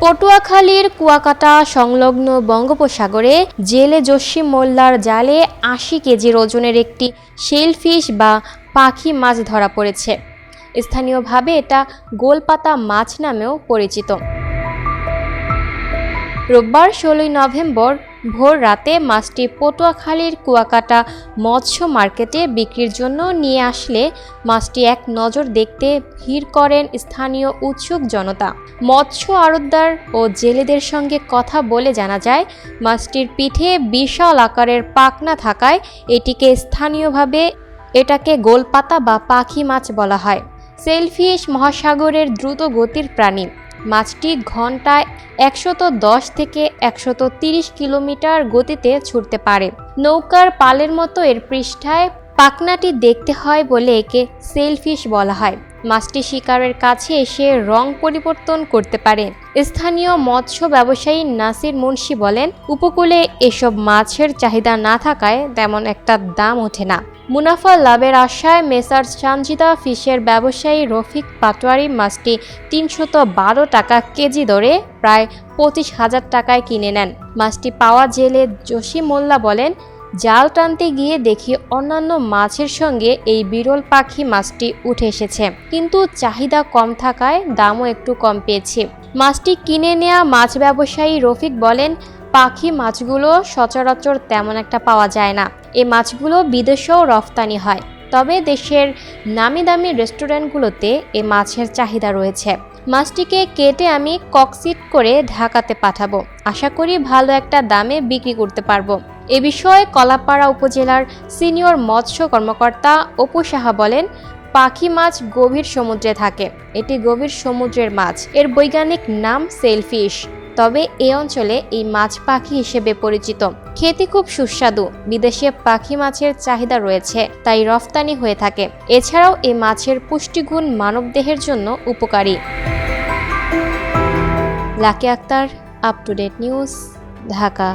পটুয়াখালীর কুয়াকাটা সংলগ্ন বঙ্গোপসাগরে জেলে জসিম মোল্লার জালে ৮০ কেজির ওজনের একটি শেলফিশ বা পাখি মাছ ধরা পড়েছে। স্থানীয়ভাবে এটা গোলপাতা মাছ নামেও পরিচিত। রোববার ১৬ নভেম্বর ভোর রাতে মাছটি পটুয়াখালীর কুয়াকাটা মৎস্য মার্কেটে বিক্রির জন্য নিয়ে আসলে মাছটি এক নজর দেখতে ভিড় করেন স্থানীয় উৎসুক জনতা। মৎস্য আড়তদার ও জেলেদের সঙ্গে কথা বলে জানা যায়, মাছটির পিঠে বিশাল আকারের পাখনা থাকায় এটাকে গোলপাতা বা পাখি মাছ বলা হয়। শেলফিশ মহাসাগরের দ্রুত গতির প্রাণী। মাছটি ঘন্টায় ১১০ থেকে ১৩০ কিলোমিটার গতিতে ছুটতে পারে। নৌকার পালের মতো এর পৃষ্ঠায় পাখনাটি দেখতে হয় বলে একে শেলফিশ বলা হয়। মাছটি শিকারের কাছে এসে রং পরিবর্তন করতে পারে। স্থানীয় মৎস্য ব্যবসায়ী নাসির মুন্সি বলেন, উপকূলে এসব মাছের চাহিদা না থাকায় তেমন একটা দাম ওঠে না। মুনাফা লাভের আশায় মেসার্স সানজিদা ফিশের ব্যবসায়ী রফিক পাটোয়ারি মাছটি ৩১২ টাকা কেজি দরে প্রায় ২৫,০০০ টাকায় কিনে নেন। মাছটি পাওয়া জেলে জসিম মোল্লা বলেন, জাল টানতে গিয়ে দেখি অন্যান্য মাছের সঙ্গে এই বিরল পাখি মাছটি উঠে এসেছে, কিন্তু চাহিদা কম থাকায় দামও একটু কম পেয়েছি। মাছটি কিনে নেওয়া মাছ ব্যবসায়ী রফিক বলেন, পাখি মাছগুলো সচরাচর তেমন একটা পাওয়া যায় না। এই মাছগুলো বিদেশেও রফতানি হয়, তবে দেশের নামি দামি রেস্টুরেন্টগুলোতে এই মাছের চাহিদা রয়েছে। মাছটিকে কেটে আমি ককসিট করে ঢাকাতে পাঠাবো। আশা করি ভালো একটা দামে বিক্রি করতে পারবো। এ বিষয়ে কলাপাড়া উপজেলার সিনিয়র মৎস্য কর্মকর্তা অপু সাহা বলেন, পাখি মাছ গভীর সমুদ্রে থাকে। এটি গভীর সমুদ্রের মাছ। এর বৈজ্ঞানিক নাম শেলফিশ। তবে এই অঞ্চলে এই মাছ পাখি হিসেবে পরিচিত। খেতে খুব সুস্বাদু। বিদেশে পাখি মাছের চাহিদা রয়েছে, তাই রফতানি হয়ে থাকে। এছাড়াও এই মাছের পুষ্টিগুণ মানবদেহের জন্য উপকারী। Lucky Akter, up to date news, Dhaka.